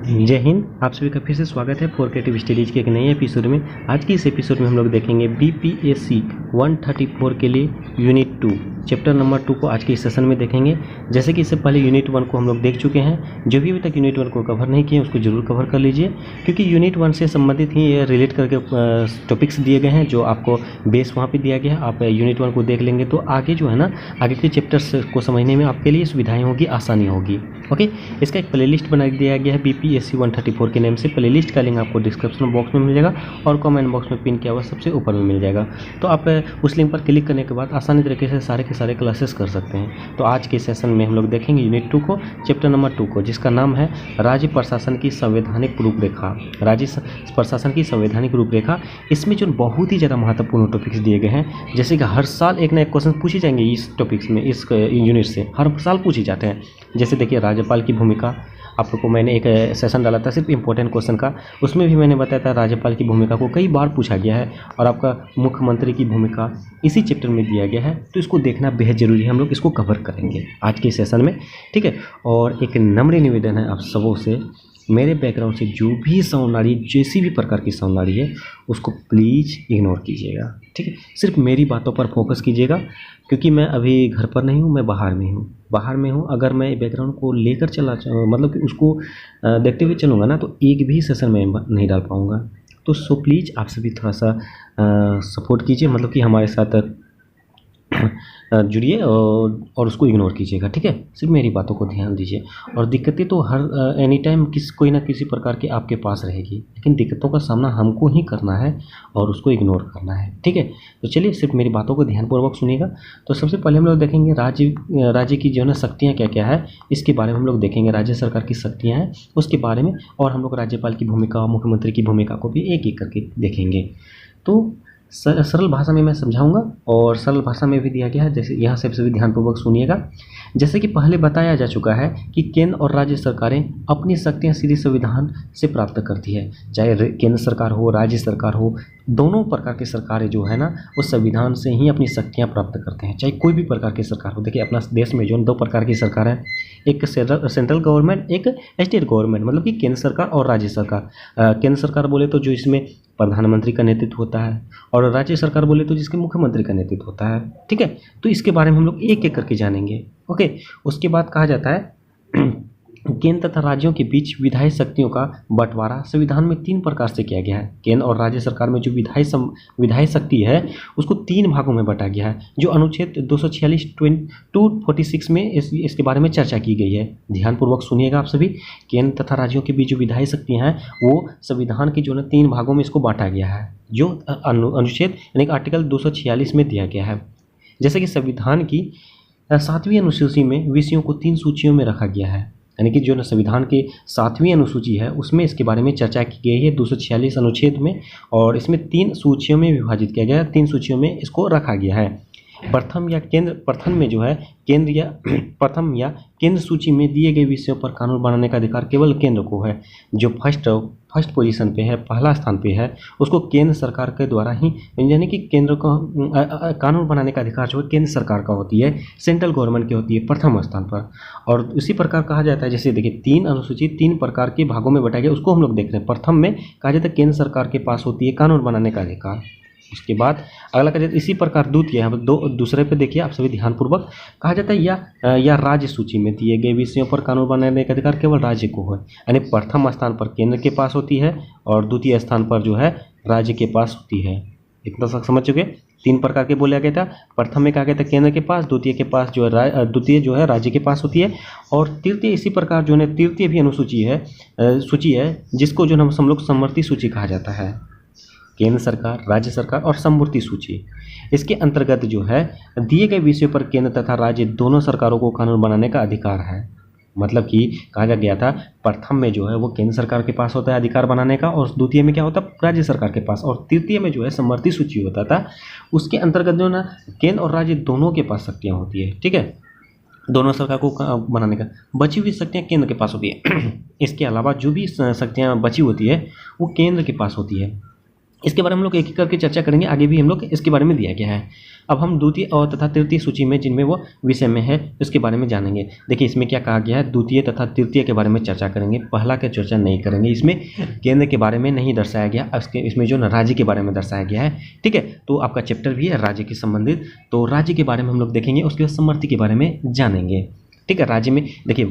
जय हिंद। आप सभी का फिर से स्वागत है फोर क्रिएटिव स्टडीज के एक नए एपिसोड में। आज की इस एपिसोड में हम लोग देखेंगे बीपीएससी 134 के लिए यूनिट 2 चैप्टर नंबर 2 को आज के इस सेशन में देखेंगे। जैसे कि इससे पहले यूनिट 1 को हम लोग देख चुके हैं। जो भी अभी तक यूनिट 1 को कवर नहीं किए उसको जरूर कवर कर लीजिए, क्योंकि यूनिट 1 से संबंधित ही ये रिलेट करके टॉपिक्स दिए गए हैं जो आपको बेस वहाँ पे दिया गया है। आप यूनिट 1 को देख लेंगे तो आगे जो है ना, आगे के चैप्टर्स को समझने में आपके लिए सुविधाएँ होगी, आसानी होगी। ओके, इसका एक प्लेलिस्ट बना दिया गया है बीपीएससी 134 के नेम से। प्लेलिस्ट का लिंक आपको डिस्क्रिप्शन बॉक्स में मिल जाएगा और कमेंट बॉक्स में पिन किया हुआ सबसे ऊपर में मिल जाएगा। तो आप उस लिंक पर क्लिक करने के बाद आसानी तरीके से सारे के सारे क्लासेस कर सकते हैं। तो आज के सेशन में हम लोग देखेंगे यूनिट 2 को, चैप्टर नंबर 2 को, जिसका नाम है राज्य प्रशासन की संवैधानिक रूपरेखा। राज्य प्रशासन की संवैधानिक रूपरेखा। इसमें जो बहुत ही ज़्यादा महत्वपूर्ण टॉपिक्स दिए गए हैं, जैसे कि हर साल एक ना एक क्वेश्चन पूछे जाएंगे इस टॉपिक्स में, इस यूनिट से हर साल पूछे जाते हैं। जैसे देखिए, राज्यपाल की भूमिका, आप लोग को मैंने एक सेशन डाला था सिर्फ इंपॉर्टेंट क्वेश्चन का, उसमें भी मैंने बताया था राज्यपाल की भूमिका को कई बार पूछा गया है। और आपका मुख्यमंत्री की भूमिका इसी चैप्टर में दिया गया है, तो इसको देखना बेहद जरूरी है। हम लोग इसको कवर करेंगे आज के सेशन में, ठीक है। और एक नम्र निवेदन है आप सबों से, मेरे बैकग्राउंड से जो भी साउंड आ रही है, जैसी भी प्रकार की साउंड आ रही है, उसको प्लीज़ इग्नोर कीजिएगा, ठीक है। सिर्फ मेरी बातों पर फोकस कीजिएगा, क्योंकि मैं अभी घर पर नहीं हूँ, मैं बाहर में हूँ। अगर मैं बैकग्राउंड को लेकर मतलब कि उसको देखते हुए चलूँगा ना, तो एक भी सेशन में नहीं डाल पाऊँगा। तो सो प्लीज़ आप सभी थोड़ा सा सपोर्ट कीजिए, मतलब कि हमारे साथ जुड़िए और उसको इग्नोर कीजिएगा, ठीक है। सिर्फ मेरी बातों को ध्यान दीजिए। और दिक्कतें तो हर एनी टाइम कोई ना किसी प्रकार की आपके पास रहेगी, लेकिन दिक्कतों का सामना हमको ही करना है और उसको इग्नोर करना है, ठीक है। तो चलिए सिर्फ मेरी बातों को ध्यानपूर्वक सुनिएगा। तो सबसे पहले हम लोग देखेंगे राज्य की जो है ना शक्तियाँ क्या क्या है, इसके बारे में हम लोग देखेंगे। राज्य सरकार की शक्तियाँ हैं उसके बारे में, और हम लोग राज्यपाल की भूमिका, मुख्यमंत्री की भूमिका को भी एक एक करके देखेंगे। तो सरल भाषा में मैं समझाऊंगा और सरल भाषा में भी दिया गया है, जैसे यहाँ से सभी ध्यानपूर्वक सुनिएगा। जैसे कि पहले बताया जा चुका है कि केंद्र और राज्य सरकारें अपनी शक्तियाँ सीधे संविधान से प्राप्त करती है। चाहे केंद्र सरकार हो, राज्य सरकार हो, दोनों प्रकार की सरकारें जो है ना, वो संविधान से ही अपनी शक्तियाँ प्राप्त करते हैं, चाहे कोई भी प्रकार की सरकार हो। देखिए, अपना देश में जो दो प्रकार की सरकार है, एक सेंट्रल गवर्नमेंट, एक स्टेट गवर्नमेंट, मतलब कि केंद्र सरकार और राज्य सरकार। केंद्र सरकार बोले तो जो इसमें प्रधानमंत्री का नेतृत्व होता है, और राज्य सरकार बोले तो जिसके मुख्यमंत्री का नेतृत्व होता है, ठीक है। तो इसके बारे में हम लोग एक एक करके जानेंगे, ओके। उसके बाद कहा जाता है केंद्र तथा राज्यों के बीच विधायी शक्तियों का बंटवारा संविधान में 3 प्रकार से किया गया है। केंद्र और राज्य सरकार में जो विधायी शक्ति है उसको 3 भागों में बांटा गया है, जो अनुच्छेद 246 में इसके बारे में चर्चा की गई है। ध्यानपूर्वक सुनिएगा आप सभी। केंद्र तथा राज्यों के बीच जो विधायी शक्तियाँ हैं वो संविधान के जो है 3 भागों में इसको बांटा गया है, जो अनुच्छेद यानी कि आर्टिकल 246 में दिया गया है। जैसे कि संविधान की 7वीं अनुसूची में विषयों को 3 सूचियों में रखा गया है, यानी कि जो न संविधान की 7वीं अनुसूची है उसमें इसके बारे में चर्चा की गई है 246 अनुच्छेद में, और इसमें 3 सूचियों में विभाजित किया गया है, 3 सूचियों में इसको रखा गया है। प्रथम या केंद्र सूची में दिए गए विषयों पर कानून बनाने का अधिकार केवल केंद्र को है। जो फर्स्ट पोजीशन पे है, पहला स्थान पे है, उसको केंद्र सरकार के द्वारा ही, यानी कि केंद्र का कानून बनाने का अधिकार जो है केंद्र सरकार का होती है, सेंट्रल गवर्नमेंट की होती है प्रथम स्थान पर। और उसी प्रकार कहा जाता है, जैसे देखिए 3 अनुसूची 3 प्रकार के भागों में बटाया गया, उसको हम लोग देख रहे हैं। प्रथम में कहा जाता है केंद्र सरकार के पास होती है कानून बनाने का अधिकार। उसके बाद अगला कहा जाता है इसी प्रकार द्वितीय है, दूसरे पे देखिए आप सभी ध्यानपूर्वक, कहा जाता है या राज्य सूची में दिए गए विषयों पर कानून बनाने का अधिकार केवल राज्य को है, यानी प्रथम स्थान पर केंद्र के पास होती है और द्वितीय स्थान पर जो है राज्य के पास होती है। इतना तक समझ चुके। 3 प्रकार के बोला गया था। प्रथम में कहा गया था केंद्र के पास, द्वितीय के पास जो है द्वितीय जो है राज्य के पास होती है, और तृतीय इसी प्रकार जो है तृतीय भी अनुसूची है, सूची है, जिसको जो हम लोग समवर्ती सूची कहा जाता है। केंद्र सरकार, राज्य सरकार और समवर्ती सूची, इसके अंतर्गत जो है दिए गए विषयों पर केंद्र तथा राज्य दोनों सरकारों को कानून बनाने का अधिकार है। मतलब कि कहा गया था प्रथम में जो है वो केंद्र सरकार के पास होता है अधिकार बनाने का, और द्वितीय में क्या होता है राज्य सरकार के पास, और तृतीय में जो है समवर्ती सूची होता था। उसके अंतर्गत जो ना केंद्र और राज्य दोनों के पास शक्तियाँ होती है, ठीक है, दोनों सरकार को बनाने का। बची हुई शक्तियाँ केंद्र के पास होती है। इसके अलावा जो भी शक्तियाँ बची होती है वो केंद्र के पास होती है। इसके बारे में हम लोग एक एक करके चर्चा करेंगे, आगे भी हम लोग इसके बारे में दिया गया है। अब हम द्वितीय और तथा तृतीय सूची में जिनमें वो विषय में है उसके बारे में जानेंगे। देखिए इसमें क्या कहा गया है, द्वितीय तथा तृतीय के बारे में चर्चा करेंगे, पहला की चर्चा नहीं करेंगे। इसमें केंद्र के बारे में नहीं दर्शाया गया, इसमें जो राज्य के बारे में दर्शाया गया है। ठीक है, तो आपका चैप्टर भी है राज्य के संबंधित, तो राज्य के बारे में हम लोग देखेंगे, उसके बाद समर्थी के बारे में जानेंगे। ठीक है, राज्य में देखिए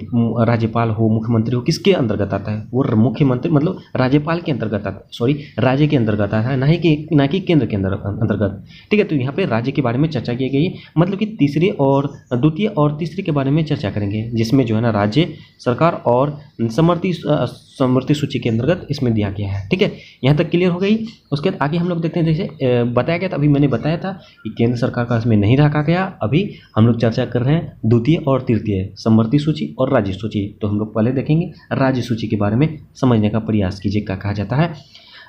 राज्यपाल हो, मुख्यमंत्री हो, किसके अंतर्गत आता है, वो मुख्यमंत्री मतलब राज्यपाल के अंतर्गत आता है, सॉरी राज्य के अंतर्गत आता है, ना कि केंद्र के अंतर्गत। ठीक है, तो यहाँ पे राज्य के बारे में चर्चा की गई है, मतलब कि तीसरे और द्वितीय और तीसरे के बारे में चर्चा करेंगे, जिसमें जो है ना राज्य सरकार और समवर्ती सूची के अंतर्गत इसमें दिया गया है। ठीक है, यहाँ तक क्लियर हो गई। उसके बाद आगे हम लोग देखते हैं, जैसे बताया गया था, अभी मैंने बताया था कि केंद्र सरकार का इसमें नहीं रखा गया। अभी हम लोग चर्चा कर रहे हैं द्वितीय और तृतीय, समवर्ती सूची और राज्य सूची। तो हम लोग पहले देखेंगे राज्य सूची के बारे में समझने का प्रयास कीजिए क्या कहा जाता है।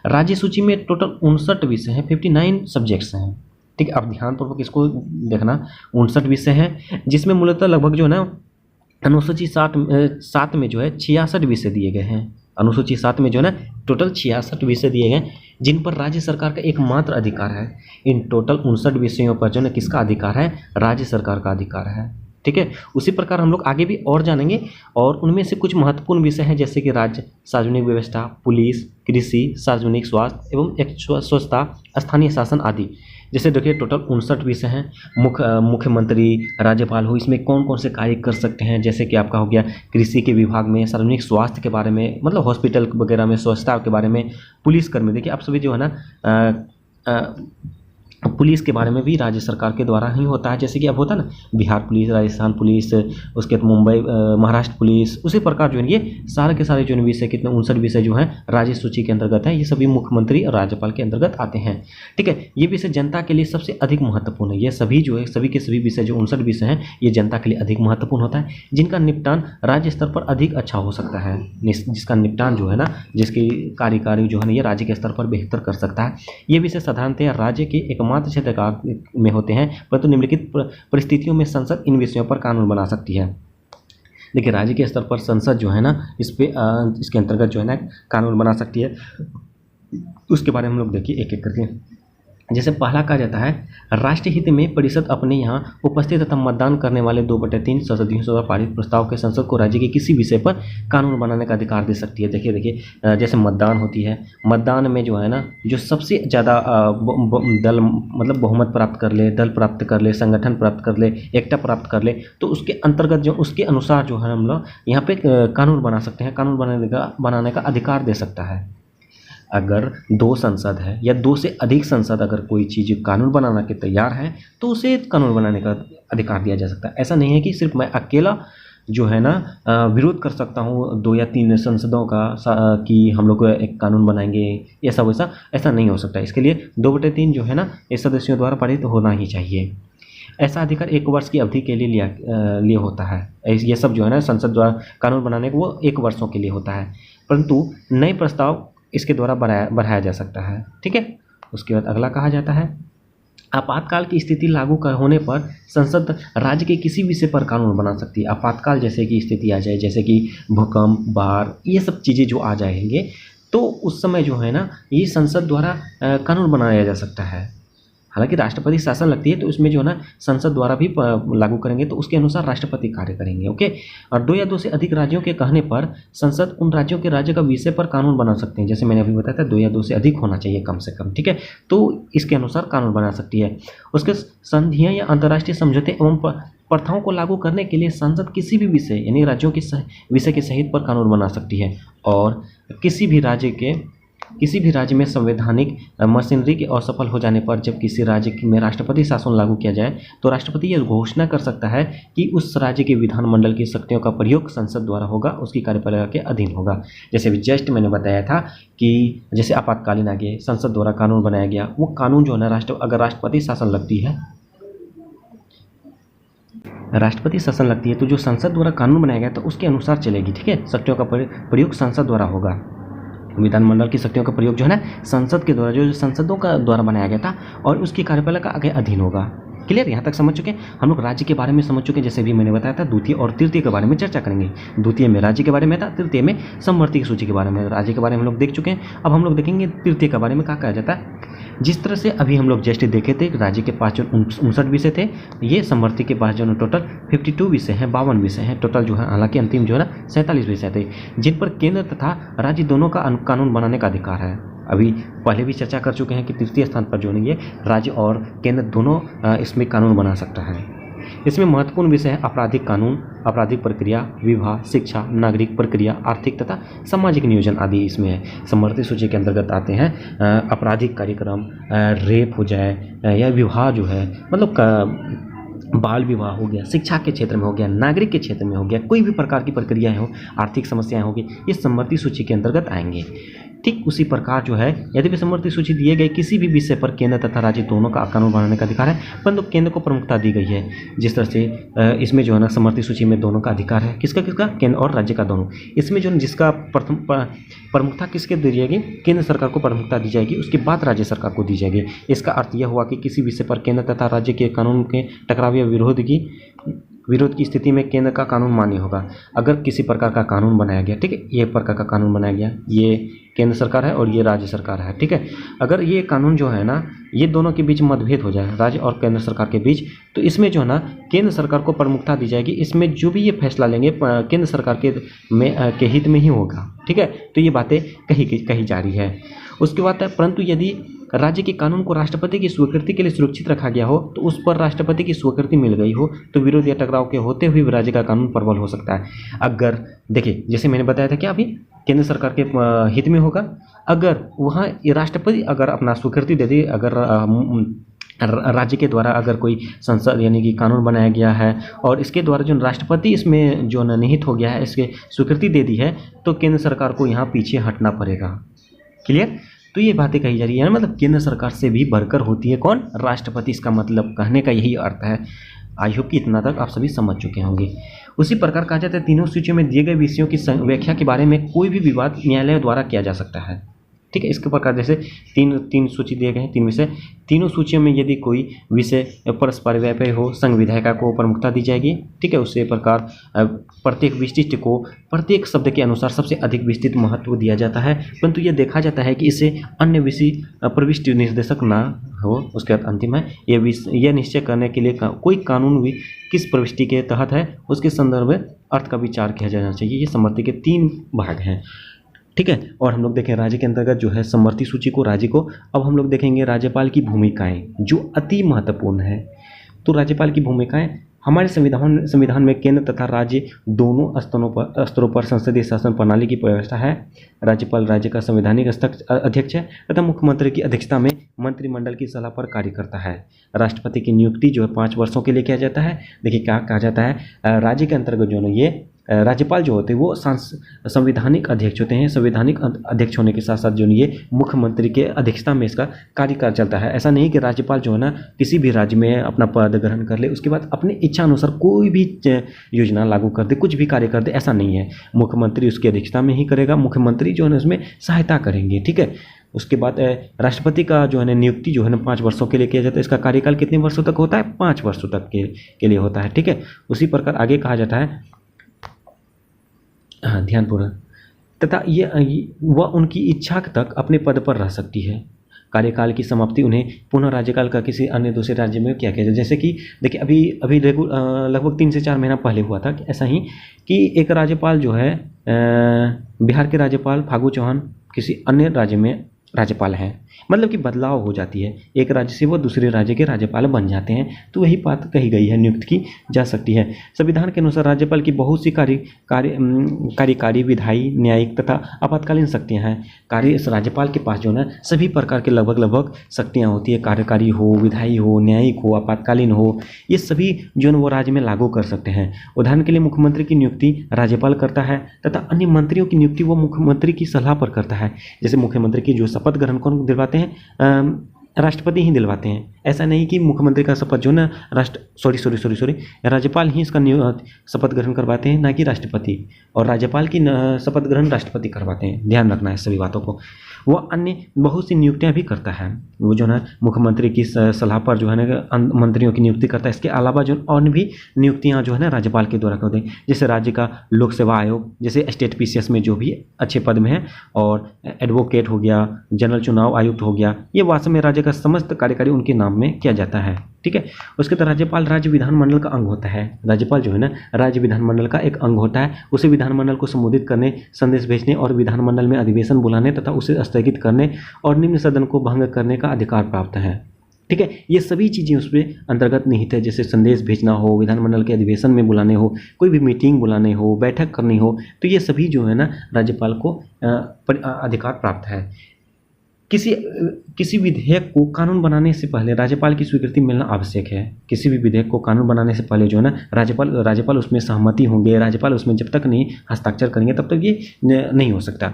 राज्य सूची में टोटल 59 विषय हैं, 59 सब्जेक्ट्स हैं। ठीक है, अब ध्यानपूर्वक इसको देखना, 59 विषय हैं, जिसमें मूलतः लगभग जो है ना अनुसूची 7 में जो है 66 विषय दिए गए हैं। अनुसूची 7 में जो है ना टोटल 66 विषय दिए गए, जिन पर राज्य सरकार का एकमात्र अधिकार है। इन टोटल 59 विषयों पर जो है किसका अधिकार है, राज्य सरकार का अधिकार है। ठीक है, उसी प्रकार हम लोग आगे भी और जानेंगे, और उनमें से कुछ महत्वपूर्ण विषय हैं, जैसे कि राज्य, सार्वजनिक व्यवस्था, पुलिस, कृषि, सार्वजनिक स्वास्थ्य एवं स्वच्छता, स्थानीय शासन आदि। जैसे देखिए टोटल 59 विषय हैं। मुख्यमंत्री, राज्यपाल हो, इसमें कौन कौन से कार्य कर सकते हैं, जैसे कि आपका हो गया कृषि के विभाग में, सार्वजनिक स्वास्थ्य के बारे में, मतलब हॉस्पिटल वगैरह में स्वच्छता के बारे में, पुलिसकर्मी, देखिए आप सभी जो है ना पुलिस के बारे में भी राज्य सरकार के द्वारा ही होता है। जैसे कि अब होता है ना बिहार पुलिस, राजस्थान पुलिस, उसके बाद मुंबई महाराष्ट्र पुलिस, उसी प्रकार जो है ये सारे के सारे जो विषय, कितने 59 विषय जो हैं राज्य सूची के अंतर्गत है, ये सभी मुख्यमंत्री और राज्यपाल के अंतर्गत आते हैं। ठीक है, ये विषय जनता के लिए सबसे अधिक महत्वपूर्ण है। ये सभी जो है सभी के सभी विषय जो 59 विषय हैं ये जनता के लिए अधिक महत्वपूर्ण होता है, जिनका निपटान राज्य स्तर पर अधिक अच्छा हो सकता है, जिसका निपटान जो है ना, जिसकी कार्यकारी जो है ना ये राज्य के स्तर पर बेहतर कर सकता है। ये विषय साधारणतः राज्य के एकमात्र क्षेत्र में होते हैं, परंतु निम्नलिखित परिस्थितियों में संसद इन विषयों पर कानून बना सकती है। देखिए राज्य के स्तर पर संसद जो है ना इसके अंतर्गत जो है ना कानून बना सकती है। उसके बारे में हम लोग देखिए एक एक करके। जैसे पहला कहा जाता है, राष्ट्रीय हित में परिषद अपने यहाँ उपस्थित तथा मतदान करने वाले 2/3 सदस्यों द्वारा पारित प्रस्ताव के संसद को राज्य के किसी विषय पर कानून बनाने का अधिकार दे सकती है। देखिए जैसे मतदान होती है, मतदान में जो है ना जो सबसे ज़्यादा दल मतलब बहुमत प्राप्त कर ले, दल प्राप्त कर ले, संगठन प्राप्त कर ले, एकता प्राप्त कर ले, तो उसके अंतर्गत जो उसके अनुसार जो है हम लोग यहाँ पे कानून बना सकते हैं, कानून बनाने का अधिकार दे सकता है। अगर 2 संसद है या 2 से अधिक संसद अगर कोई चीज़ कानून बनाने के तैयार है तो उसे कानून बनाने का अधिकार दिया जा सकता है। ऐसा नहीं है कि सिर्फ मैं अकेला जो है ना विरोध कर सकता हूँ 2 या 3 संसदों का कि हम लोग एक कानून बनाएंगे, ऐसा वैसा ऐसा नहीं हो सकता। इसके लिए 2/3 जो है ना इस सदस्यों द्वारा पारित होना ही चाहिए। ऐसा अधिकार 1 वर्ष की अवधि के लिए होता है। ये सब जो है ना संसद द्वारा कानून बनाने को वो 1 वर्षों के लिए होता है, परंतु नए प्रस्ताव इसके द्वारा बढ़ाया जा सकता है। ठीक है, उसके बाद अगला कहा जाता है, आपातकाल की स्थिति लागू होने पर संसद राज्य के किसी विषय पर कानून बना सकती है। आपातकाल जैसे कि स्थिति आ जाए, जैसे कि भूकंप, बाढ़, ये सब चीज़ें जो आ जाएंगे तो उस समय जो है ना ये संसद द्वारा कानून बनाया जा सकता है। हालांकि राष्ट्रपति शासन लगती है तो उसमें जो है ना संसद द्वारा भी लागू करेंगे तो उसके अनुसार राष्ट्रपति कार्य करेंगे। ओके, और 2 या 2 से अधिक राज्यों के कहने पर संसद उन राज्यों के राज्य का विषय पर कानून बना सकते हैं। जैसे मैंने अभी बताया था 2 या 2 से अधिक होना चाहिए कम से कम। ठीक है, तो इसके अनुसार कानून बना सकती है। उसके संधियाँ या अंतर्राष्ट्रीय समझौते एवं प्रथाओं को लागू करने के लिए संसद किसी भी विषय यानी राज्यों के विषय के सहित पर कानून बना सकती है। और किसी भी राज्य में संवैधानिक मशीनरी के असफल हो जाने पर जब किसी राज्य में राष्ट्रपति शासन लागू किया जाए तो राष्ट्रपति यह घोषणा कर सकता है कि उस राज्य के विधानमंडल की शक्तियों का प्रयोग संसद द्वारा होगा, उसकी कार्यपालिका के अधीन होगा। जैसे जस्ट मैंने बताया था कि जैसे आपातकालीन आ गया, संसद द्वारा कानून बनाया गया, वो कानून जो है ना अगर राष्ट्रपति शासन लगती है तो जो संसद द्वारा कानून बनाया गया तो उसके अनुसार चलेगी। ठीक है, शक्तियों का प्रयोग संसद द्वारा होगा। विधानमंडल की शक्तियों का प्रयोग जो है ना संसद के द्वारा जो संसदों का द्वारा बनाया गया था और उसकी कार्यपालिका के अधीन होगा। क्लियर, यहाँ तक समझ चुके हैं हम लोग। राज्य के बारे में समझ चुके हैं, जैसे भी मैंने बताया था। द्वितीय और तृतीय के बारे में चर्चा करेंगे। द्वितीय में राज्य के बारे में था, तृतीय में समवर्ती की सूची के बारे में। राज्य के बारे में हम लोग देख चुके हैं। अब हम लोग देखेंगे तृतीय के बारे में क्या कहा जाता है। जिस तरह से अभी हम लोग जस्ट देखे थे, राज्य के पास जो 59 विषय थे, ये समवर्ती के पास जो टोटल 52 विषय हैं, 52 विषय हैं टोटल जो है। हालांकि अंतिम जो है ना 47 विषय थे, जिन पर केंद्र तथा राज्य दोनों का कानून बनाने का अधिकार है। अभी पहले भी चर्चा कर चुके हैं कि तृतीय स्थान पर जो है ये राज्य और केंद्र दोनों इसमें कानून बना सकता है। इसमें महत्वपूर्ण विषय है आपराधिक कानून, आपराधिक प्रक्रिया, विवाह, शिक्षा, नागरिक प्रक्रिया, आर्थिक तथा सामाजिक नियोजन आदि इसमें है। समवर्ती सूची के अंतर्गत आते हैं आपराधिक कार्यक्रम, रेप हो जाए या विवाह जो है, मतलब बाल विवाह हो गया, शिक्षा के क्षेत्र में हो गया, नागरिक के क्षेत्र में हो गया, कोई भी प्रकार की प्रक्रियाएं हो, आर्थिक समस्याएं होगी, ये समवर्ती सूची के अंतर्गत आएंगे। ठीक उसी प्रकार जो है, यदि भी समवर्ती सूची दिए गए किसी भी विषय पर केंद्र तथा राज्य दोनों का कानून बनाने का अधिकार है, परंतु केंद्र को प्रमुखता दी गई है। जिस तरह से इसमें जो है ना समवर्ती सूची में दोनों का अधिकार है, किसका किसका, केंद्र और राज्य का दोनों। इसमें जो जिसका प्रथम प्रमुखता किसके दी जाएगी, केंद्र सरकार को प्रमुखता दी जाएगी, उसके बाद राज्य सरकार को दी जाएगी। इसका अर्थ यह हुआ कि किसी विषय पर केंद्र तथा राज्य के कानून के टकराव या विरोध की स्थिति में केंद्र का कानून मान्य होगा। अगर किसी प्रकार का कानून बनाया गया, ठीक है, ये प्रकार का कानून बनाया गया, ये केंद्र सरकार है और ये राज्य सरकार है, ठीक है। अगर ये कानून जो है ना, ये दोनों के बीच मतभेद हो जाए, राज्य और केंद्र सरकार के बीच, तो इसमें जो है ना केंद्र सरकार को प्रमुखता दी जाएगी। इसमें जो भी ये फैसला लेंगे केंद्र सरकार के हित में ही होगा, ठीक है। तो ये बातें कही जा रही है। उसके बाद परंतु यदि राज्य के कानून को राष्ट्रपति की स्वीकृति के लिए सुरक्षित रखा गया हो, तो उस पर राष्ट्रपति की स्वीकृति मिल गई हो, तो विरोध या टकराव के होते हुए भी राज्य का कानून प्रबल हो सकता है। अगर देखिए, जैसे मैंने बताया था क्या, अभी केंद्र सरकार के हित में होगा, अगर वहाँ राष्ट्रपति अगर अपना स्वीकृति दे दी, अगर राज्य के द्वारा अगर कोई संसद यानी कि कानून बनाया गया है और इसके द्वारा जो राष्ट्रपति इसमें जो निहित हो गया है, इसके स्वीकृति दे दी है, तो केंद्र सरकार को यहाँ पीछे हटना पड़ेगा। क्लियर। तो ये बातें कही जा रही है, मतलब केंद्र सरकार से भी बढ़कर होती है कौन, राष्ट्रपति। इसका मतलब कहने का यही अर्थ है। आई होप कि इतना तक आप सभी समझ चुके होंगे। उसी प्रकार कहा जाता है तीनों सूचियों में दिए गए विषयों की व्याख्या के बारे में कोई भी विवाद न्यायालय द्वारा किया जा सकता है, ठीक है। इसके प्रकार जैसे तीन सूची दिए गए हैं, 3 विषय, तीनों सूचियों में यदि कोई विषय परस्पर व्यापी हो, संघ विधायिका को प्रमुखता दी जाएगी, ठीक है। उसी प्रकार प्रत्येक विशिष्ट को प्रत्येक शब्द के अनुसार सबसे अधिक विस्तृत महत्व दिया जाता है, परंतु यह देखा जाता है कि इसे अन्य विषय प्रविष्टि निर्देशक ना हो। उसके बाद अंतिम है, यह निश्चय करने के लिए कोई कानून भी किस प्रविष्टि के तहत है, उसके संदर्भ में अर्थ का विचार किया जाना चाहिए। ये समवर्ती के 3 भाग हैं, ठीक है। और हम लोग देखें राज्य के अंतर्गत जो है समवर्ती सूची को, राज्य को। अब हम लोग देखेंगे राज्यपाल की भूमिकाएं, जो अति महत्वपूर्ण है। तो राज्यपाल की भूमिकाएं हमारे संविधान में केंद्र तथा राज्य दोनों स्तरों पर संसदीय शासन प्रणाली की व्यवस्था है। राज्यपाल राज्य का संवैधानिक अध्यक्ष है तथा मुख्यमंत्री की अध्यक्षता में मंत्रिमंडल की सलाह पर कार्य करता है। राष्ट्रपति की नियुक्ति जो है 5 वर्षों के लिए किया जाता है। देखिए क्या कहा जाता है, राज्य के अंतर्गत जो है ये राज्यपाल जो होते हैं वो संवैधानिक अध्यक्ष होते हैं। संवैधानिक अध्यक्ष होने के साथ साथ जो ये मुख्यमंत्री के अध्यक्षता में इसका कार्यकाल चलता है। ऐसा नहीं कि राज्यपाल जो है ना किसी भी राज्य में अपना पद ग्रहण कर ले, उसके बाद अपनी इच्छा अनुसार कोई भी योजना लागू कर दे, कुछ भी कार्य कर दे, ऐसा नहीं है। मुख्यमंत्री उसकी अध्यक्षता में ही करेगा, मुख्यमंत्री जो है ना उसमें सहायता करेंगे, ठीक है। उसके बाद राष्ट्रपति का जो है ना नियुक्ति जो है ना 5 वर्षों के लिए किया जाता है। इसका कार्यकाल कितने वर्षों तक होता है, 5 वर्षों तक के लिए होता है, ठीक है। उसी प्रकार आगे कहा जाता है, हाँ ध्यानपूर्वक, तथा वह उनकी इच्छा तक अपने पद पर रह सकती है। कार्यकाल की समाप्ति उन्हें पुनः राज्यकाल का किसी अन्य दूसरे राज्य में क्या किया जाए। जैसे कि देखिए अभी लगभग 3 से 4 महीना पहले हुआ था ऐसा ही कि एक राज्यपाल जो है बिहार के राज्यपाल फागू चौहान किसी अन्य राज्य में राज्यपाल हैं, मतलब कि बदलाव हो जाती है, एक राज्य से वो दूसरे राज्य के राज्यपाल बन जाते हैं। तो वही बात कही गई है, नियुक्त की जा सकती है। संविधान के अनुसार राज्यपाल की बहुत सी कार्यकारी, विधायी, न्यायिक तथा आपातकालीन शक्तियां हैं। इस राज्यपाल के पास जो है सभी प्रकार के लगभग शक्तियां होती है। कार्यकारी हो, विधायी हो, न्यायिक हो, आपातकालीन हो, ये सभी जो है वो राज्य में लागू कर सकते हैं। उदाहरण के लिए मुख्यमंत्री की नियुक्ति राज्यपाल करता है तथा अन्य मंत्रियों की नियुक्ति वो मुख्यमंत्री की सलाह पर करता है। जैसे मुख्यमंत्री की जो शपथ ग्रहण कौन दिलवाते हैं, राष्ट्रपति ही दिलवाते हैं। ऐसा नहीं कि मुख्यमंत्री का शपथ जो ना राज्यपाल ही इसका शपथ ग्रहण करवाते हैं, ना कि राष्ट्रपति। और राज्यपाल की शपथ ग्रहण राष्ट्रपति करवाते हैं, ध्यान रखना है सभी बातों को। वो अन्य बहुत सी नियुक्तियां भी करता है, वो जो है मुख्यमंत्री की सलाह पर जो है ना मंत्रियों की नियुक्ति करता है। इसके अलावा जो और भी नियुक्तियां जो है ना राज्यपाल के द्वारा करते हैं, जैसे राज्य का लोक सेवा आयोग, जैसे स्टेट पीसीएस में जो भी अच्छे पद में है, और एडवोकेट हो गया, जनरल चुनाव आयुक्त हो गया, ये वास्तव में राज्य का समस्त कार्यकारी उनके नाम में किया जाता है। ठीक है। उसके बाद राज्यपाल राज्य विधानमंडल का अंग होता है। राज्यपाल जो है ना राज्य विधानमंडल का एक अंग होता है। उसे विधानमंडल को संबोधित करने, संदेश भेजने और विधानमंडल में अधिवेशन बुलाने तथा उसे स्थगित करने और निम्न सदन को भंग करने का अधिकार प्राप्त है। ठीक है। ये सभी चीज़ें उसमें अंतर्गत निहित है, जैसे संदेश भेजना हो, विधानमंडल के अधिवेशन में बुलाने हो, कोई भी मीटिंग बुलाने हो, बैठक करनी हो, तो ये सभी जो है ना राज्यपाल को अधिकार प्राप्त है। किसी विधेयक को कानून बनाने से पहले राज्यपाल की स्वीकृति मिलना आवश्यक है। किसी भी विधेयक को कानून बनाने से पहले जो है ना राज्यपाल उसमें सहमति होंगे, राज्यपाल उसमें जब तक नहीं हस्ताक्षर करेंगे तब तक ये नहीं हो सकता।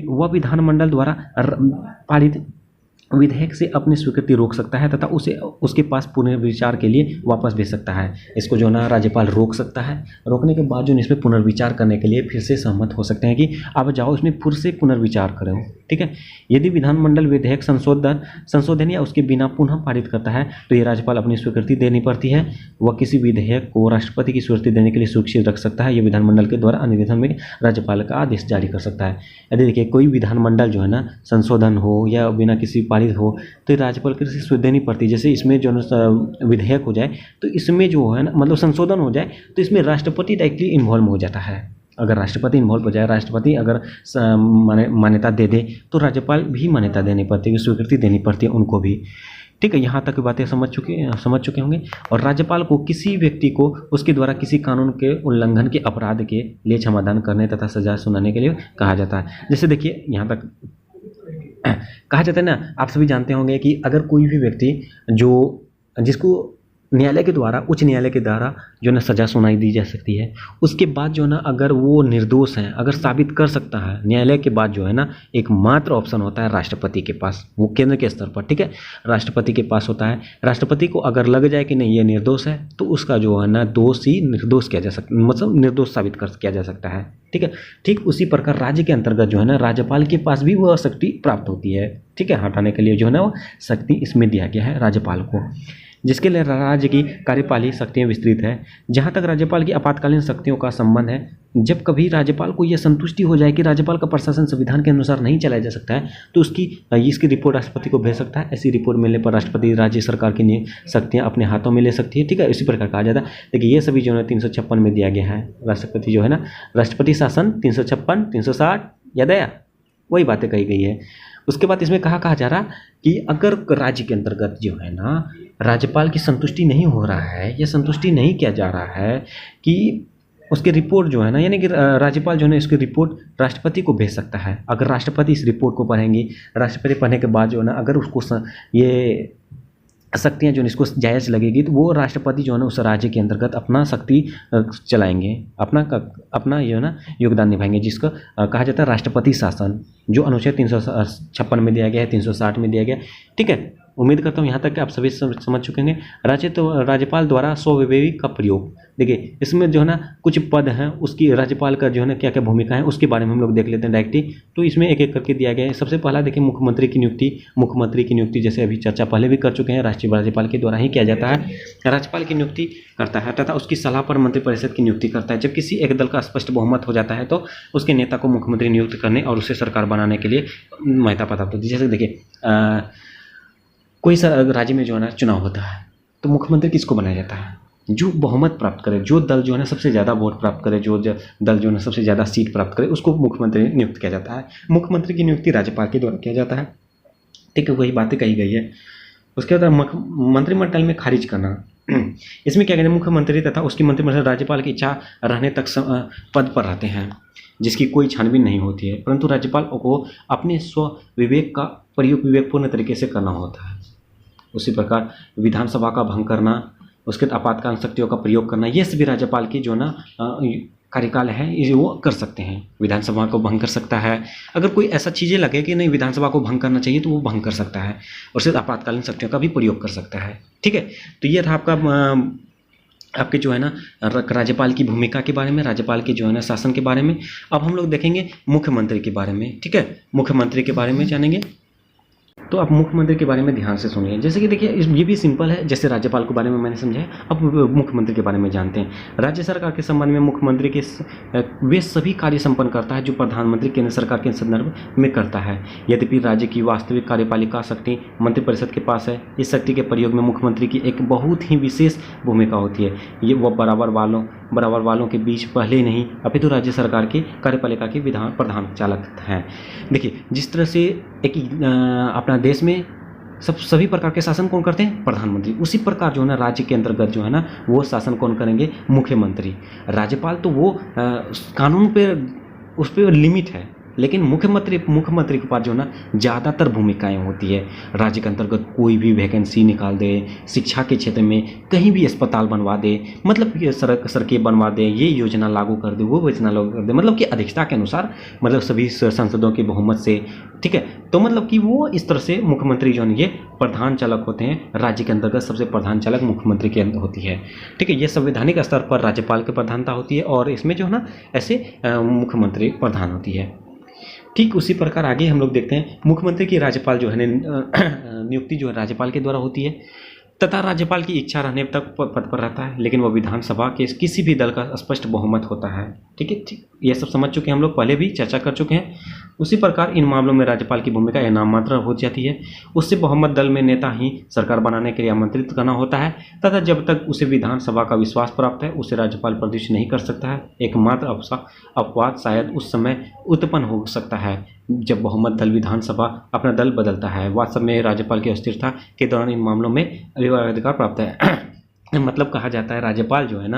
वह विधानमंडल द्वारा पारित विधेयक से अपनी स्वीकृति रोक सकता है तथा उसे उसके पास पुनर्विचार के लिए वापस भेज सकता है। इसको जो ना राज्यपाल रोक सकता है, रोकने के बाद जो इस पर पुनर्विचार करने के लिए फिर से सहमत हो सकते हैं कि अब जाओ इसमें फिर से पुनर्विचार करो। ठीक है। यदि विधानमंडल विधेयक संशोधन या उसके बिना पुनः पारित करता है तो ये राज्यपाल अपनी स्वीकृति देनी पड़ती है। वह किसी विधेयक को राष्ट्रपति की स्वीकृति देने के लिए सुरक्षित रख सकता है। यह विधानमंडल के द्वारा अधिवेशन में राज्यपाल का आदेश जारी कर सकता है। यदि देखिए कोई विधानमंडल जो है ना संशोधन हो या बिना किसी हो तो राज्यपाल की स्वीकृति देनी पड़ती है। जैसे इसमें जो विधेयक हो जाए तो इसमें जो है ना मतलब संशोधन हो जाए तो इसमें राष्ट्रपति डायरेक्टली इन्वॉल्व हो जाता है। अगर राष्ट्रपति इन्वॉल्व हो जाए, राष्ट्रपति अगर मान्यता दे दे तो राज्यपाल भी मान्यता देनी पड़ती है, स्वीकृति देनी पड़ती है उनको भी। ठीक है। यहाँ तक की बातें समझ चुके होंगे। और राज्यपाल को किसी व्यक्ति को उसके द्वारा किसी कानून के उल्लंघन के अपराध के लिए क्षमादान करने तथा सजा सुनाने के लिए कहा जाता है। जैसे देखिए यहाँ तक कहा जाता है ना, आप सभी जानते होंगे कि अगर कोई भी व्यक्ति जिसको न्यायालय के द्वारा, उच्च न्यायालय के द्वारा जो ना सजा सुनाई दी जा सकती है, उसके बाद जो ना अगर वो निर्दोष है, अगर साबित कर सकता है न्यायालय के बाद जो है ना एकमात्र ऑप्शन होता है राष्ट्रपति के पास, वो केंद्र के स्तर पर। ठीक है। राष्ट्रपति के पास होता है। राष्ट्रपति को अगर लग जाए कि नहीं ये निर्दोष है तो उसका जो है ना दोष ही निर्दोष किया जा सकता, मतलब निर्दोष साबित किया जा सकता है। ठीक है। ठीक उसी प्रकार राज्य के अंतर्गत जो है ना राज्यपाल के पास भी वह शक्ति प्राप्त होती है। ठीक है। हटाने के लिए जो है ना वो शक्ति इसमें दिया गया है राज्यपाल को, जिसके लिए राज्य की कार्यपालिक शक्तियाँ विस्तृत है। जहाँ तक राज्यपाल की आपातकालीन शक्तियों का संबंध है, जब कभी राज्यपाल को यह संतुष्टि हो जाए कि राज्यपाल का प्रशासन संविधान के अनुसार नहीं चलाया जा सकता है तो इसकी रिपोर्ट राष्ट्रपति को भेज सकता है। ऐसी रिपोर्ट मिलने पर राष्ट्रपति राज्य सरकार की शक्तियाँ अपने हाथों में ले सकती है। ठीक है। इसी प्रकार कहा जाता है। लेकिन ये सभी जो है 356 में दिया गया है। राष्ट्रपति जो है ना राष्ट्रपति शासन 356, 360 याद आया, वही बातें कही गई है। उसके बाद इसमें कहा जा रहा कि अगर राज्य के अंतर्गत जो है ना राज्यपाल की संतुष्टि नहीं हो रहा है या संतुष्टि नहीं किया जा रहा है कि उसकी रिपोर्ट जो है ना, यानी कि राज्यपाल जो है इसकी रिपोर्ट राष्ट्रपति को भेज सकता है। अगर राष्ट्रपति इस रिपोर्ट को पढ़ेंगे, राष्ट्रपति पढ़ने के बाद जो है ना अगर उसको ये शक्तियाँ जो इसको जायज़ लगेगी तो वो राष्ट्रपति जो है ना उस राज्य के अंतर्गत अपना शक्ति चलाएंगे, अपना जो है ना योगदान निभाएंगे, जिसको कहा जाता है राष्ट्रपति शासन, जो अनुच्छेद 356 में दिया गया है, 360 में दिया गया। ठीक है। उम्मीद करता हूँ यहाँ तक कि आप सभी समझ चुके हैं। राज्यपाल द्वारा स्वविवेक का प्रयोग, देखिए इसमें जो है ना कुछ पद हैं, उसकी राज्यपाल का जो है ना क्या क्या भूमिका है उसके बारे में हम लोग देख लेते हैं डायरेक्टली। तो इसमें एक एक करके दिया गया है। सबसे पहला देखिए मुख्यमंत्री की नियुक्ति जैसे अभी चर्चा पहले भी कर चुके हैं, राष्ट्रीय राज्यपाल के द्वारा ही किया जाता है। राज्यपाल की नियुक्ति करता है तथा उसकी सलाह पर मंत्रिपरिषद की नियुक्ति करता है। जब किसी एक दल का स्पष्ट बहुमत हो जाता है तो उसके नेता को मुख्यमंत्री नियुक्त करने और उसे सरकार बनाने के लिए मान्यता प्राप्त होती है। जैसे देखिए कोई राज्य में जो है ना चुनाव होता है तो मुख्यमंत्री किसको बनाया जाता है? जो बहुमत प्राप्त करे, जो दल जो है ना सबसे ज़्यादा वोट प्राप्त करे, जो दल जो है ना सबसे ज़्यादा सीट प्राप्त करे, उसको मुख्यमंत्री नियुक्त किया जाता है। मुख्यमंत्री की नियुक्ति राज्यपाल के द्वारा किया जाता है। ठीक है। वही बातें कही गई है। उसके बाद मंत्रिमंडल में खारिज करना, इसमें क्या कहते हैं, मुख्यमंत्री तथा उसकी मंत्रिमंडल राज्यपाल की इच्छा रहने तक पद पर रहते हैं, जिसकी कोई छानबीन नहीं होती है, परंतु राज्यपाल को अपने स्व विवेक का प्रयोग विवेकपूर्ण तरीके से करना होता है। उसी प्रकार विधानसभा का भंग करना, उसके आपातकालीन शक्तियों का प्रयोग करना, ये सभी राज्यपाल की जो ना कार्यकाल है ये वो कर सकते हैं। विधानसभा को भंग कर सकता है, अगर कोई ऐसा चीज़ें लगे कि नहीं विधानसभा को भंग करना चाहिए तो वो भंग कर सकता है, और सिर्फ आपातकालीन शक्तियों का भी प्रयोग कर सकता है। ठीक है, तो ये था आपका आपके जो है ना राज्यपाल की भूमिका के बारे में, राज्यपाल के जो है ना शासन के बारे में। अब हम लोग देखेंगे मुख्यमंत्री के बारे में। ठीक है, मुख्यमंत्री के बारे में जानेंगे। तो आप मुख्यमंत्री के बारे में ध्यान से सुनिए। जैसे कि देखिए ये भी सिंपल है, जैसे राज्यपाल के बारे में मैंने समझाया, अब मुख्यमंत्री के बारे में जानते हैं। राज्य सरकार के संबंध में मुख्यमंत्री के वे सभी कार्य संपन्न करता है जो प्रधानमंत्री केंद्र सरकार के संदर्भ में करता है। यद्यपि राज्य की वास्तविक कार्यपालिका शक्ति मंत्रिपरिषद के पास है, इस शक्ति के प्रयोग में मुख्यमंत्री की एक बहुत ही विशेष भूमिका होती है। ये वो बराबर वालों के बीच पहले नहीं अपितु राज्य सरकार की कार्यपालिका के प्रधान चालक हैं। देखिए जिस तरह से एक अपना देश में सभी प्रकार के शासन कौन करते हैं? प्रधानमंत्री। उसी प्रकार जो है ना राज्य के अंतर्गत जो है ना वो शासन कौन करेंगे? मुख्यमंत्री। राज्यपाल तो वो कानून पे उस पर लिमिट है, लेकिन मुख्यमंत्री के पास जो है ना ज़्यादातर भूमिकाएं होती है। राज्य के अंतर्गत कोई भी वैकेंसी निकाल दे, शिक्षा के क्षेत्र में कहीं भी अस्पताल बनवा दे, मतलब कि सड़कें बनवा दे, ये योजना लागू कर दे, वो योजना लागू कर दे, मतलब कि अध्यक्षता के अनुसार, मतलब सभी सांसदों के बहुमत से। ठीक है, तो मतलब कि वो इस तरह से मुख्यमंत्री जो है ये प्रधान चालक होते हैं। राज्य के अंतर्गत सबसे प्रधान चालक मुख्यमंत्री के अंदर होती है। ठीक है, ये संवैधानिक स्तर पर राज्यपाल की प्रधानता होती है और इसमें जो है ना ऐसे मुख्यमंत्री प्रधान होती है। ठीक उसी प्रकार आगे हम लोग देखते हैं मुख्यमंत्री की राज्यपाल जो है नियुक्ति जो है राज्यपाल के द्वारा होती है तथा राज्यपाल की इच्छा रहने तक पद पर रहता है, लेकिन वह विधानसभा के किसी भी दल का स्पष्ट बहुमत होता है। ठीक है, ठीक, ये सब समझ चुके हैं हम लोग, पहले भी चर्चा कर चुके हैं। उसी प्रकार इन मामलों में राज्यपाल की भूमिका यह नाम मात्र हो जाती है। उससे बहुमत दल में नेता ही सरकार बनाने के लिए आमंत्रित करना होता है तथा जब तक उसे विधानसभा का विश्वास प्राप्त है उसे राज्यपाल प्रदर्शित नहीं कर सकता है। एकमात्र अपवाद शायद उस समय उत्पन्न हो सकता है जब बहुमत दल विधानसभा अपना दल बदलता है। वास्तव में राज्यपाल की अस्थिरता के दौरान इन मामलों में अधिकार प्राप्त है। मतलब कहा जाता है राज्यपाल जो है ना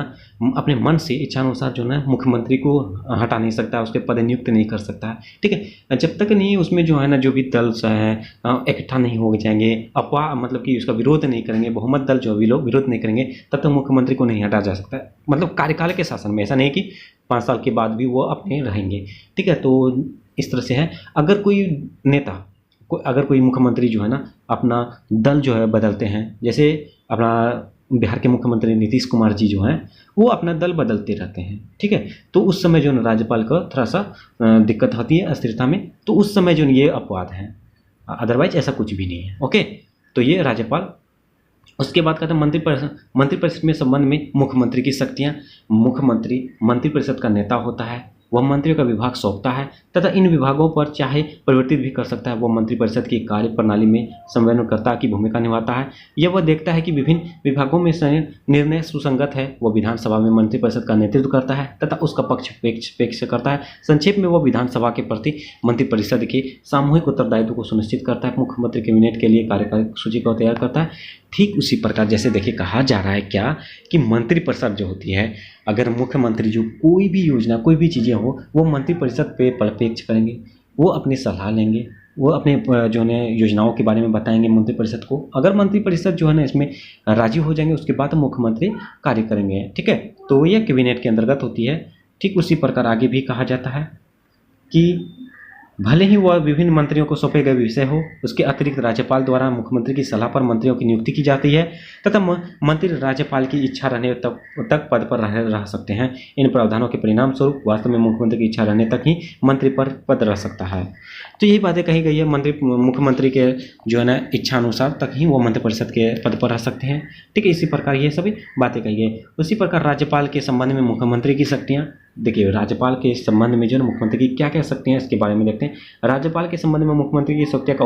अपने मन से इच्छानुसार जो है मुख्यमंत्री को हटा नहीं सकता, उसके पद नियुक्त नहीं कर सकता है। ठीक है, जब तक नहीं उसमें जो है ना जो भी दल है इकट्ठा नहीं हो जाएंगे, अफवाह मतलब कि उसका विरोध नहीं करेंगे, बहुमत दल जो भी लोग विरोध नहीं करेंगे, तब तक मुख्यमंत्री को नहीं हटा जा सकता है। मतलब कार्यकाल के शासन में ऐसा नहीं कि 5 साल के बाद भी वो अपने रहेंगे। ठीक है, तो इस तरह से है। अगर कोई नेता अगर कोई मुख्यमंत्री जो है ना अपना दल जो है बदलते हैं, जैसे अपना बिहार के मुख्यमंत्री नीतीश कुमार जी जो हैं वो अपना दल बदलते रहते हैं। ठीक है, तो उस समय जो है राज्यपाल को थोड़ा सा दिक्कत होती है अस्थिरता में, तो उस समय जो ये अपवाद हैं, अदरवाइज ऐसा कुछ भी नहीं है। ओके, तो ये राज्यपाल। उसके बाद कहते हैं मंत्रिपरिषद में संबंध में मुख्यमंत्री की शक्तियाँ। मुख्यमंत्री मंत्रिपरिषद का नेता होता है, वह मंत्रियों का विभाग सौंपता है तथा इन विभागों पर चाहे परिवर्तित भी कर सकता है। वह मंत्रिपरिषद की कार्य प्रणाली में समन्वयकर्ता की भूमिका निभाता है। यह वह देखता है कि विभिन्न विभागों में निर्णय सुसंगत है। वह विधानसभा में मंत्रिपरिषद का नेतृत्व करता है तथा उसका पक्ष करता है। संक्षेप में वह विधानसभा के प्रति मंत्रिपरिषद के सामूहिक उत्तरदायित्व को सुनिश्चित करता है। मुख्यमंत्री कैबिनेट के लिए कार्यकारी सूची को तैयार करता है। ठीक उसी प्रकार जैसे देखिए कहा जा रहा है क्या कि मंत्रिपरिषद जो होती है, अगर मुख्यमंत्री जो कोई भी योजना कोई भी चीज़ें हो वो मंत्रिपरिषद पे परिपेक्ष करेंगे, वो अपनी सलाह लेंगे, वो अपने जो है योजनाओं के बारे में बताएंगे मंत्रिपरिषद को। अगर मंत्रिपरिषद जो है ना इसमें राजी हो जाएंगे उसके बाद मुख्यमंत्री कार्य करेंगे। ठीक है, तो यह कैबिनेट के अंतर्गत होती है। ठीक उसी प्रकार आगे भी कहा जाता है कि भले ही वह विभिन्न मंत्रियों को सौंपे गए विषय हो, उसके अतिरिक्त राज्यपाल द्वारा मुख्यमंत्री की सलाह पर मंत्रियों की नियुक्ति की जाती है तथा मंत्री राज्यपाल की इच्छा रहने तक पद पर रह सकते हैं। इन प्रावधानों के परिणाम स्वरूप वास्तव में मुख्यमंत्री की इच्छा रहने तक ही मंत्री पर पद रह सकता है। तो यही बातें कही गई है, मुख्यमंत्री के जो है ना इच्छा अनुसार तक ही वो मंत्रिपरिषद के पद पर रह सकते हैं। ठीक है, इसी प्रकार ये सभी बातें कही गई। उसी प्रकार राज्यपाल के संबंध में मुख्यमंत्री की शक्तियाँ। देखिए राज्यपाल के संबंध में जो है मुख्यमंत्री की क्या क्या शक्तियाँ इसके बारे में देखते हैं। राज्यपाल के संबंध में मुख्यमंत्री की शक्तियों का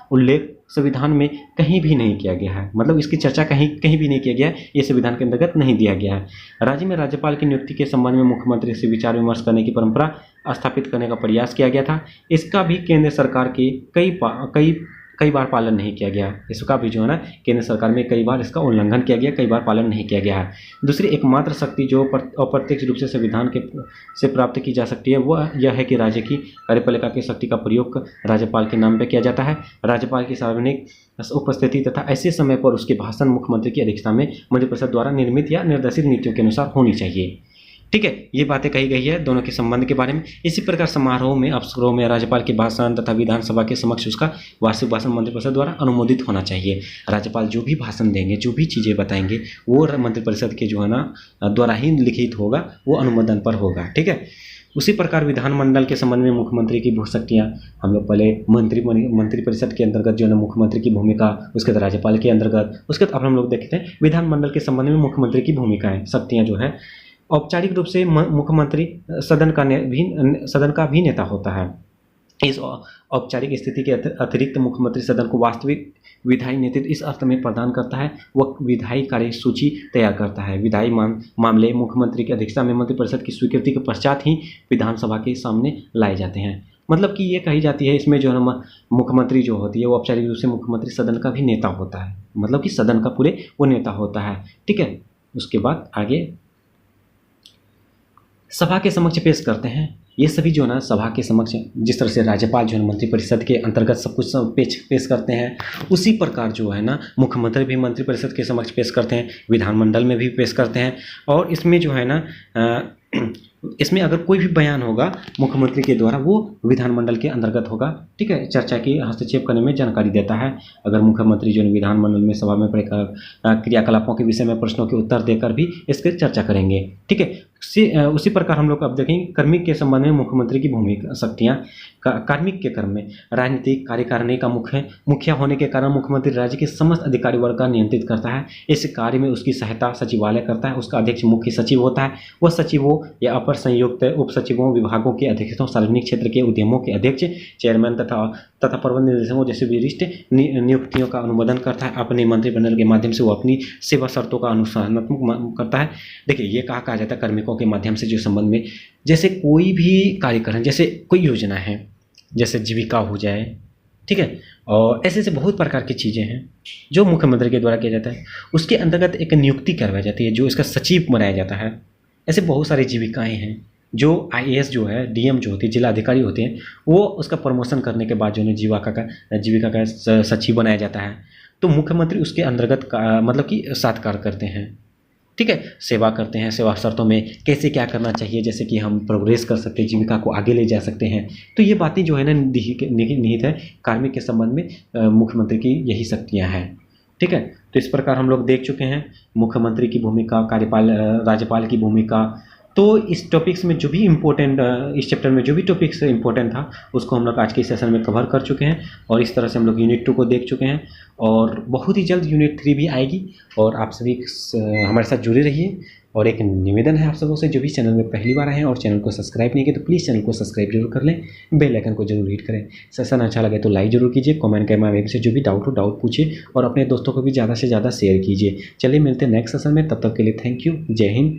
उल्लेख संविधान में कहीं भी नहीं किया गया है, मतलब इसकी चर्चा कहीं भी नहीं किया गया है, ये संविधान के अंतर्गत नहीं दिया गया है। राज्य में राज्यपाल की नियुक्ति के संबंध में मुख्यमंत्री से विचार विमर्श करने की परंपरा स्थापित करने का प्रयास किया गया था। इसका भी केंद्र सरकार के कई बार पालन नहीं किया गया। इसका भी जो है ना केंद्र सरकार में कई बार इसका उल्लंघन किया गया, कई बार पालन नहीं किया गया है। दूसरी एकमात्र शक्ति जो अप्रत्यक्ष रूप से संविधान से प्राप्त की जा सकती है वह यह है कि राज्य की कार्यपालिका की शक्ति का प्रयोग राज्यपाल के नाम पर किया जाता है। राज्यपाल की सार्वजनिक उपस्थिति तथा ऐसे समय पर उसके भाषण मुख्यमंत्री की अध्यक्षता में मंत्रिपरिषद द्वारा निर्मित या निर्देशित नीतियों के अनुसार होनी चाहिए। ठीक है, ये बातें कही गई है दोनों के संबंध के बारे में। इसी प्रकार समारोह में, अवसरों में राज्यपाल के भाषण तथा विधानसभा के समक्ष उसका वार्षिक भाषण मंत्रिपरिषद द्वारा अनुमोदित होना चाहिए। राज्यपाल जो भी भाषण देंगे, जो भी चीज़ें बताएंगे, वो मंत्रिपरिषद के जो है ना द्वारा ही लिखित होगा, वो अनुमोदन पर होगा। ठीक है, उसी प्रकार विधानमंडल के संबंध में मुख्यमंत्री की भू शक्तियाँ, हम लोग पहले मंत्रिपरिषद के अंतर्गत जो है ना मुख्यमंत्री की भूमिका, उसके बाद राज्यपाल के अंतर्गत, उसके बाद अब हम लोग देखते हैं विधानमंडल के संबंध में मुख्यमंत्री की भूमिकाएं, शक्तियाँ जो है। औपचारिक रूप से मुख्यमंत्री सदन का भी नेता होता है। इस औपचारिक स्थिति के अतिरिक्त मुख्यमंत्री सदन को वास्तविक विधायी नेतृत्व इस अर्थ में प्रदान करता है, वह विधायी कार्य सूची तैयार करता है। विधायी मामले मुख्यमंत्री की अध्यक्षता में मंत्रिपरिषद की स्वीकृति के पश्चात ही विधानसभा के सामने लाए जाते हैं। मतलब कि ये कही जाती है इसमें जो है मुख्यमंत्री जो होती है वो औपचारिक रूप से मुख्यमंत्री सदन का भी नेता होता है, मतलब कि सदन का पूरे वो नेता होता है। ठीक है, उसके बाद आगे सभा के समक्ष पेश करते हैं। ये सभी जो है ना सभा के समक्ष, जिस तरह से राज्यपाल जो है मंत्रिपरिषद के अंतर्गत सब कुछ पेश करते हैं, उसी प्रकार जो है ना मुख्यमंत्री भी मंत्रिपरिषद के समक्ष पेश करते हैं, विधानमंडल में भी पेश करते हैं। और इसमें जो है ना इसमें अगर कोई भी बयान होगा मुख्यमंत्री के द्वारा, वो विधानमंडल के अंतर्गत होगा। ठीक है, चर्चा की हस्तक्षेप करने में जानकारी देता है। अगर मुख्यमंत्री जो विधानमंडल में सभा में क्रियाकलापों के विषय में प्रश्नों के उत्तर देकर भी इसके चर्चा करेंगे। ठीक है, उसी प्रकार हम लोग अब देखेंगे कार्मिक के संबंध में मुख्यमंत्री की भूमिका, शक्तियाँ। कार्मिक के क्रम में राजनीतिक कार्यकारिणी का मुखिया होने के कारण मुख्यमंत्री राज्य के समस्त अधिकारी वर्ग का नियंत्रित करता है। इस कार्य में उसकी सहायता सचिवालय करता है। उसका अध्यक्ष मुख्य सचिव होता है। वह सचिवों या अपर संयुक्त उप सचिवों, विभागों के अध्यक्षों, सार्वजनिक क्षेत्र के उद्यमों के अध्यक्ष, चेयरमैन तथा प्रबंध निदेशकों जैसे वरिष्ठ नियुक्तियों का अनुमोदन करता है। अपने मंत्रिमंडल के माध्यम से वो अपनी सेवा शर्तों का अनुशासनात्मक करता है। देखिए, ये कहा जाता है कार्मिकों के माध्यम से जो संबंध में, जैसे कोई भी कार्यक्रम, जैसे कोई योजना है, जैसे जीविका हो जाए, ठीक है, और ऐसे बहुत प्रकार की चीज़ें हैं जो मुख्यमंत्री के द्वारा किया जाता है। उसके अंतर्गत एक नियुक्ति करवाई जाती है, जो इसका सचिव बनाया जाता है। ऐसे बहुत सारी जीविकाएं हैं जो IAS जो है, DM जो होती है, जिला अधिकारी होते हैं, वो उसका प्रमोशन करने के बाद जो है जीविका का सचिव बनाया जाता है। तो मुख्यमंत्री उसके अंतर्गत मतलब कि साथ कार्य करते हैं। ठीक है, सेवा करते हैं, सेवा शर्तों में कैसे क्या करना चाहिए, जैसे कि हम प्रोग्रेस कर सकते हैं, जीविका को आगे ले जा सकते हैं। तो ये बातें जो है ना निहित है कार्मिक के संबंध में मुख्यमंत्री की यही शक्तियाँ हैं। ठीक है, तो इस प्रकार हम लोग देख चुके हैं मुख्यमंत्री की भूमिका, राज्यपाल की भूमिका। तो इस टॉपिक्स में जो भी इम्पोर्टेंट, इस चैप्टर में जो भी टॉपिक्स इम्पोर्टेंट था उसको हम लोग आज के सेशन में कवर कर चुके हैं। और इस तरह से हम लोग यूनिट 2 को देख चुके हैं और बहुत ही जल्द यूनिट 3 भी आएगी। और आप सभी हमारे साथ जुड़े रहिए। और एक निवेदन है आप सबों से, जो भी चैनल में पहली बार आए हैं और चैनल को सब्सक्राइब नहीं किया तो प्लीज़ चैनल को सब्सक्राइब जरूर कर लें, बेल आइकन को जरूर हिट करें। सेशन अच्छा लगे तो लाइक जरूर कीजिए, कमेंट के माध्यम से जो भी डाउट हो डाउट पूछिए और अपने दोस्तों को भी ज़्यादा से ज़्यादा शेयर कीजिए। चलिए मिलते हैं नेक्स्ट सेशन में, तब तक के लिए थैंक यू। जय हिंद,